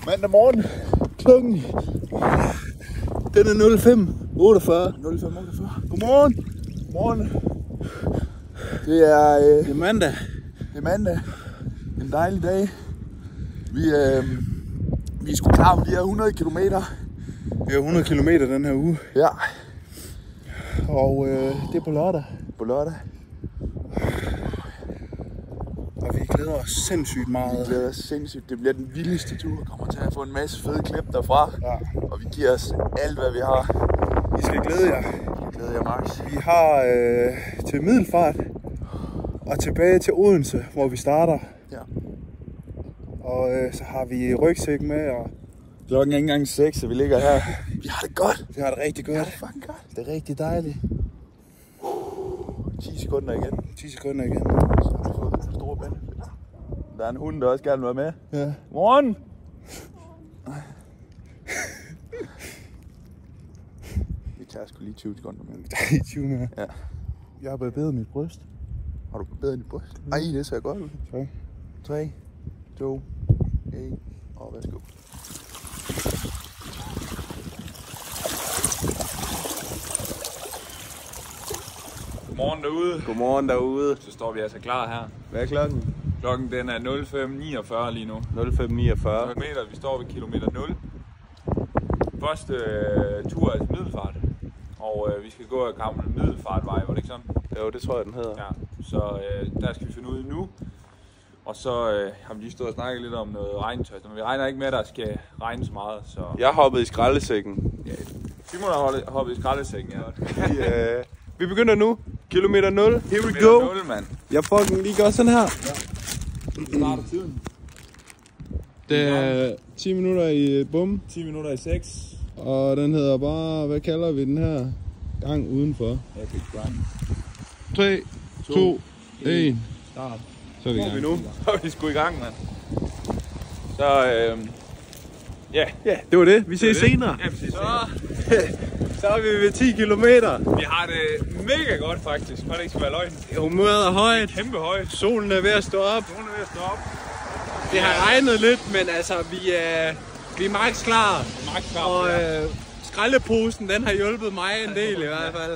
Mandag morgen. Klokken. Den er 05:48. 05:48. Godmorgen. Godmorgen. Det er mandag. Det er mandag. En dejlig dag. Vi er sgu klar på de her 100 kilometer. Det er 100 kilometer den her uge. Ja. Og det er på lørdag. På lørdag. Og vi glæder os sindssygt meget. Vi glæder os sindssygt. Det bliver den vildeste tur. Vi kommer til at få en masse fede klip derfra. Ja. Og vi giver os alt, hvad vi har. I skal glæde jer. Vi glæder jer, Max. Vi har til Middelfart og tilbage til Odense, hvor vi starter. Ja. Og så har vi rygsæk med. Og Klokken er ikke engang 6, så vi ligger her. Vi har det godt. vi har det rigtig godt. Vi har det fucking godt. Det er rigtig dejligt. 10 sekunder igen. 10 sekunder igen. Så har vi fået den store benefit. Der er en hund, der også gerne vil være med. Ja. Morgen! Vi tager sgu lige 20 sekunder med. Der er 20 med. Ja. Jeg har barberet mit bryst. Har du barberet dit bryst? Ej, det ser godt ud. 3, 2, 1 og værsgo. Godmorgen derude. Godmorgen derude. Så står vi altså klar her. Hvad er klokken? Klokken den er 05:49 lige nu. 05:49. Kilometer, vi står ved kilometer 0. Første tur er til Middelfart. Og vi skal gå af kampen Middelfartvej, var det ikke sådan? Jo, det tror jeg, den hedder. Ja, så der skal vi finde ud nu. Og så har vi lige stået og snakket lidt om noget regntøj. Men vi regner ikke med, at der skal regne så meget. Så Jeg hoppede i skraldesækken. ja, Simon har hoppet i skraldesækken, ja. Vi begynder nu. Kilometer 0. Here we Kilometer go. 0, mand. Jeg fucking lige gør sådan her. Så starter tiden. Det er 10 minutter i bum. 10 minutter i 6. Og den hedder bare, hvad kalder vi den her? Gang udenfor. Epic Run. 3, 2, 1. Start. Så er vi i Vi gang. nu. Så er vi sgu i gang, mand. Så ja, Det var det. Vi ses det. senere. Ja, præcis. Så er vi ved 10 kilometer. Vi har det mega godt faktisk, for det ikke skal være løgn. Humøret er højt. Kæmpe højt. Solen er ved at stå op. Nogen er ved at stå op. Det har regnet lidt, men altså, vi er max klar. Max klar. Og skraldeposen, den har hjulpet mig en del i hvert fald.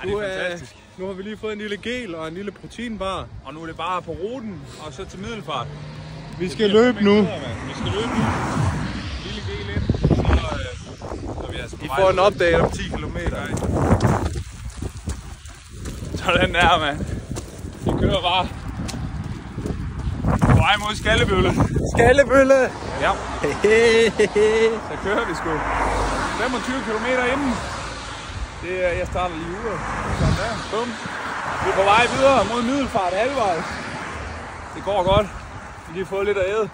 det er fantastisk. Nu har vi lige fået en lille gel og en lille proteinbar. Og nu er det bare på ruten, og så til Middelfart. Vi skal løbe nu. Vi skal løbe nu. Lille gel ind, så vi er altså på I vej får en ud. update om 10 kilometer. Sådan der, mand. Vi kører bare på vej mod Skallebølle. Skallebølle! Ja, så kører vi sgu 25 kilometer inden. Jeg starter lige ude. Sådan der. Bum. Vi er på vej videre mod Middelfart halvvejs. Det går godt. Vi har lige fået lidt at æde.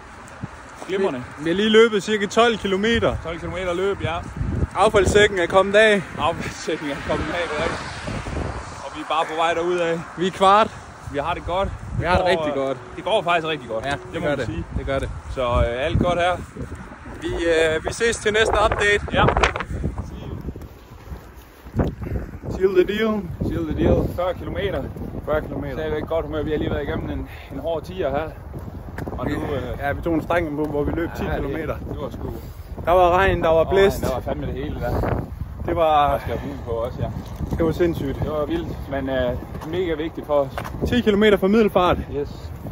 Glimrende. Vi har lige løbet cirka 12 kilometer. 12 kilometer løb, ja. Affaldssækken er kommet af. Affaldssækken er kommet af, det er rigtigt. Og vi er bare på vej derud af. Vi er kvart. Vi har det godt. Vi har det rigtig godt. Det går faktisk rigtig godt. Ja, det må gør man det. sige. Det gør det. Så alt godt her. Vi ses til næste update. Ja. Seal the deal. Seal the deal. 40 kilometer. 40 kilometer. Stadigvæk godt humør. Vi har lige været igennem en hård tier her. Og nu... Ja, vi tog en streng på, hvor vi løb 10 ja, kilometer. Det var sgu... Der var regn, der var blæst. Der var fandme det hele der. Det var, Der skal vide på os, ja. det var sindssygt. Det var vildt, men mega vigtigt for os. 10 kilometer fra Middelfart. Yes.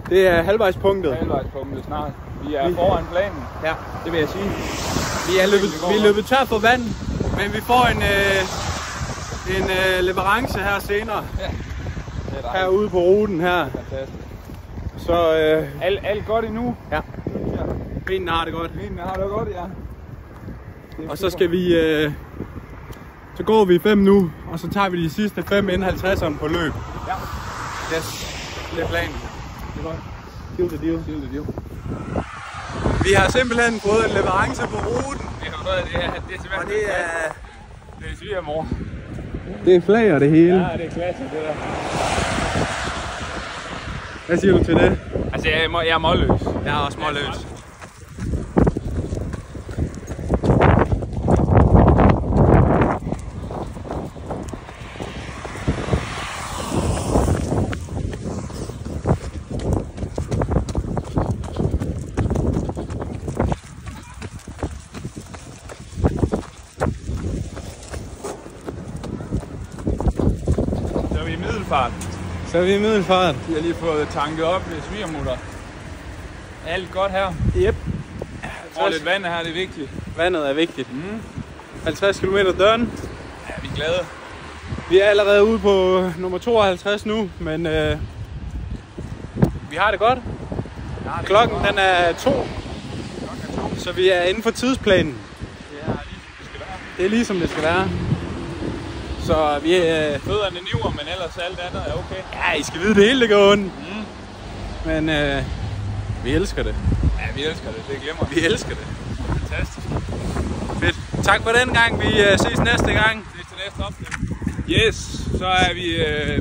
Det er halvvejspunktet. Halvvejspunktet snart. Vi er foran planen. Ja. Det vil jeg sige. Vi er løbet tør for vand, men vi får en leverance her senere. Det er dejligt. Herude på ruten her. Fantastisk. Så Alt godt endnu. ja, benene har det godt. Benene har det godt, ja. Og så skal vi, så går vi 5 nu, og så tager vi de sidste 5 inden 50'eren på løb. Ja. Yes, det er planen. Det er godt. Deal the deal. Seal the deal. Vi har simpelthen fået en leverance på ruten, Det er simpelthen... og det er... Det er svigermor. Det er flag og det hele. Ja, det er klasse, det der. Hvad siger du til det? Altså, jeg er målløs. Jeg er også småløs. Så er vi i Middelfart. Vi har lige fået tanket op med svigermutter. Alt godt her. Yep. Og lidt vand her, det er vigtigt. Vandet er vigtigt. 50 km done. Ja, vi er glade. Vi er allerede ude på nummer 52 nu, men vi har det godt. Klokken den er 2, så vi er inden for tidsplanen. Det er lige som det skal være. Så vi fødderne niver, men ellers alt andet er okay. Ja, I skal vide det hele, det går ondt. Men vi elsker det. Ja, vi elsker det. Det glemmer vi. Vi elsker det. Fantastisk. Fedt. Tak for den gang. Vi ses næste gang. Ses til næste opstilling. Yes, så er vi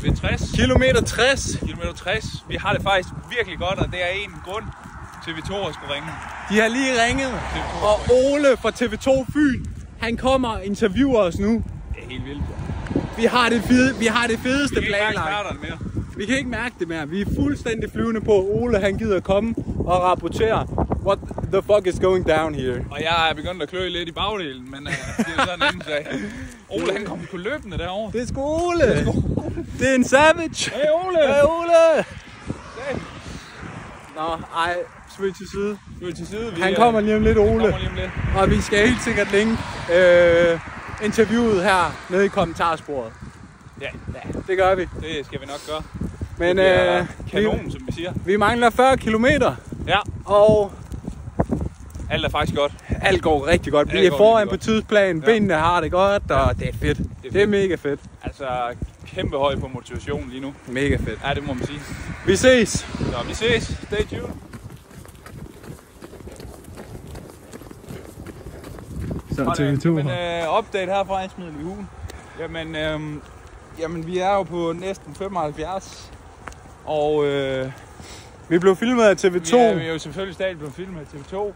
ved 60. Kilometer 60. Kilometer 60. Vi har det faktisk virkelig godt, og det er en grund til TV2 skulle ringe. De har lige ringet, og Ole fra TV2 Fyn, han kommer og interviewer os nu. Det er helt vildt. Vi har det fedeste planlagt. Vi kan ikke mærke det mere. Vi er fuldstændig flyvende på, Ole han gider komme og rapportere, what the fuck is going down here. Og jeg er begyndt at klø lidt i bagdelen, men det er sådan en anden sag. Ole han kom på løbende derovre. Det er sgu Ole. Det er en savage. Hey Ole. Hey Ole. Nå, ej, svøg til side. Han kommer lige om lidt, Ole. Og vi skal helt sikkert linke interviewet her nede i kommentarsporet. Ja, det gør vi. Det skal vi nok gøre. Men kanon, som vi siger. Vi mangler 40 kilometer. Ja. Og alt er faktisk godt. Alt går rigtig godt. Vi er foran på tidsplanen. Benene har det godt, og det er fedt. Det er mega fedt. Altså kæmpe høj på motivation lige nu. Mega fedt. Ja, det må man sige. Vi ses. Så vi ses. Stay tuned. Så TV2. Men update her fra Eidsmiddel i Hugen. Jamen vi er jo på næsten 75. Og vi blev filmet af TV2. Vi er jo selvfølgelig stadig blevet filmet af TV2.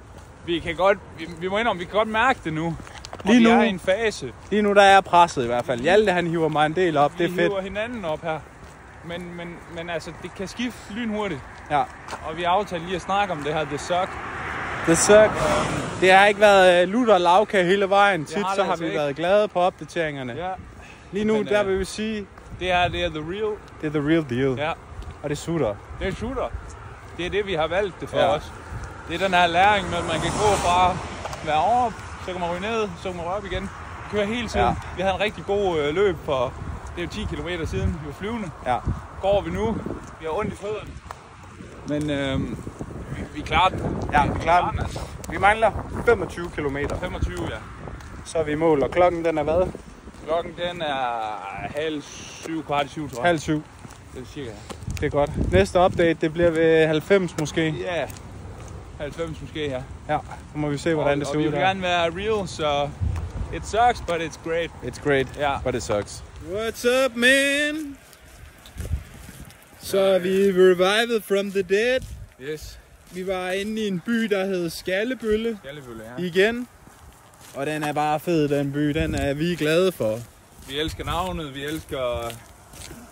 Vi må indrømme, vi kan godt mærke det nu. Lige nu er i en fase. Lige nu der er presset i hvert fald. Hjalte han hiver mig en del op, det er fedt. Vi hiver hinanden op her. Men altså, det kan skifte lynhurtigt. Ja. Og vi har aftalt lige at snakke om det her, The Suck. The Suck. Det har ikke været lutter og lavkage hele vejen. Tit så har vi været glade på opdateringerne. Ja. Lige nu, der vil vi sige... Det er the real. Det er the real deal. Ja. Og det sutter. Det er shooter. Det er det, vi har valgt det for os. Det er den her læring med, at man kan gå fra at være over, så kan man ryge ned, så kan man røre op igen. Køre hele tiden. Ja. Vi havde en rigtig god løb for, det er jo 10 km siden, vi var flyvende. Ja. Går vi nu, vi har ondt i fødderne. Men vi klarer den. Ja, vi klarer den. Altså. Vi mangler 25 km. 25, ja. Så er vi i mål, og klokken den er hvad? Klokken den er 6:30, 7:15, tror jeg. 6:30. Det er cirka. Det er godt. Næste update, det bliver ved 90 måske. Ja, 90 måske, ja. Ja, så må vi se, hvordan det ser ud der. Og vi vil gerne være real, så it sucks, but it's great. It's great, but it sucks. What's up, man? Så er vi revived from the dead. Yes. Vi var inde i en by, der hed Skallebølle. Skallebølle, ja. Igen. Og den er bare fed, den by. Den er vi glade for. Vi elsker navnet, vi elsker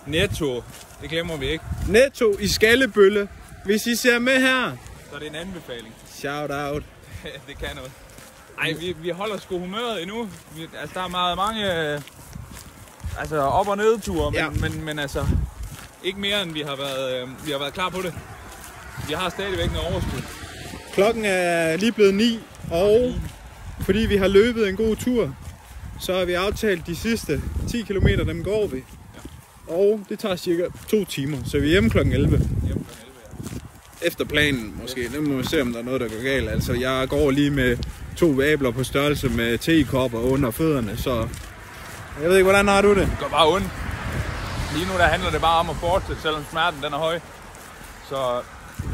Netto. Det glemmer vi ikke. Netto i Skallebølle. Hvis I ser med her, så er det en anbefaling. Shout out. Det kan noget. Ej, vi holder sgu humøret endnu. Altså, der er mange op- og nedture, men altså ikke mere end vi har været klar på det. Vi har stadigvæk noget overskud. Klokken er lige blevet 9, og fordi vi har løbet en god tur, så har vi aftalt de sidste 10 km, dem går vi. Ja. Og det tager cirka 2 timer, så vi er hjemme klokken 11. Efter planen måske. Nu må vi se, om der er noget, der går galt. Altså, jeg går lige med 2 vabler på størrelse med tekopper under fødderne, så jeg ved ikke, hvordan har du det? Det går bare ondt. Lige nu der handler det bare om at fortsætte, selvom smerten den er høj. Så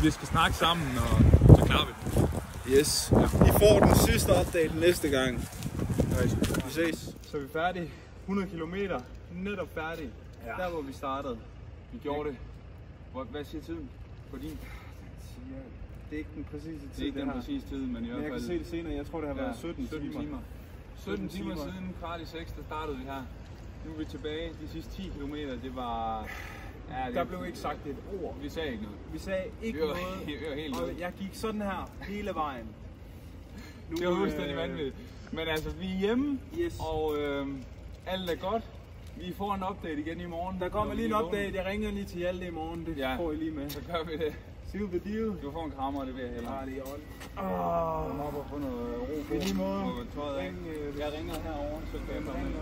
vi skal snakke sammen, og så klarer vi det. Yes. I får den sidste update næste gang. Vi ses. Så er vi færdige. 100 km. Netop færdige. Ja. Der hvor vi startede. Vi gjorde det. Hvad siger tiden på din? Det er ikke den præcise tid. Det er ikke den præcise tid, men i hvert fald... Jeg kan se det senere. Jeg tror, det har været 17 timer. 17 timer siden 5:45, der startede vi her. Nu er vi tilbage. De sidste 10 km, det var... Ja, der blev ikke sagt et ord. Vi sagde ikke noget. Vi sagde ikke noget. Og jeg gik sådan her hele vejen. Det var fuldstændig vanvittigt. Men altså, vi er hjemme, og alt er godt. Vi får en update igen i morgen. Der kommer lige en update. Jeg ringer lige til Hjalte i morgen. Det får I lige med. Så gør vi det. Seal the deal. Du får en krammer, det vil jeg hellere. Ja, det er i orden. Kom op og få noget ro på. I lige måde. Jeg ringer herover, så kan jeg komme ind.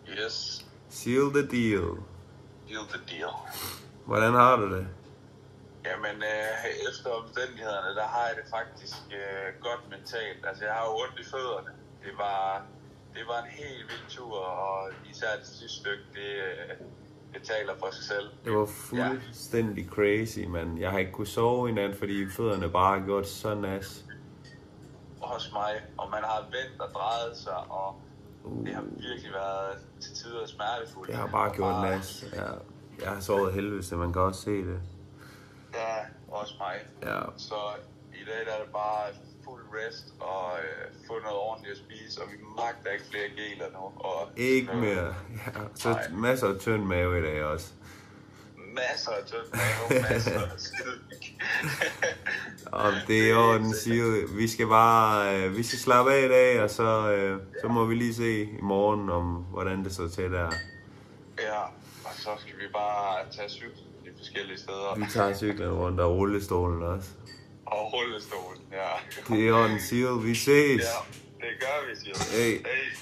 Yes, Seal the deal. deal the deal. Hvordan har du det? Jamen, efter omstændighederne, der har jeg det faktisk godt mentalt. Altså, jeg har jo ondt i fødderne. Det var en helt vild tur, og især det sidste stykke, det taler for sig selv. Det var fuldstændig crazy, man. Jeg har ikke kunnet sove i nat, fordi fødderne bare har gjort så nas. Også mig. Og man har vendt og drejet sig, og det har virkelig været til tider smertefuldt. Det har bare gjort nas. Jeg har sovet helvede, så man kan også se det. Ja, også mig. Ja. Så i dag der er det bare fuld rest og få noget ordentligt at spise, og vi magter ikke flere geler nu. Og Ikke mere. Ja, så masser af tynd mave i dag også. Masser af tynd mave, masser af skid. Og det er jo den siger, vi skal slappe af i dag, og så må vi lige se i morgen, om hvordan det står til der. Ja, og så skal vi bare tage cyklen de forskellige steder. Vi tager cyklen rundt og rullestolen også. Og rullestolen, ja. Det er jo den siger, vi ses. Ja, det gør vi, siger Hey. Hey.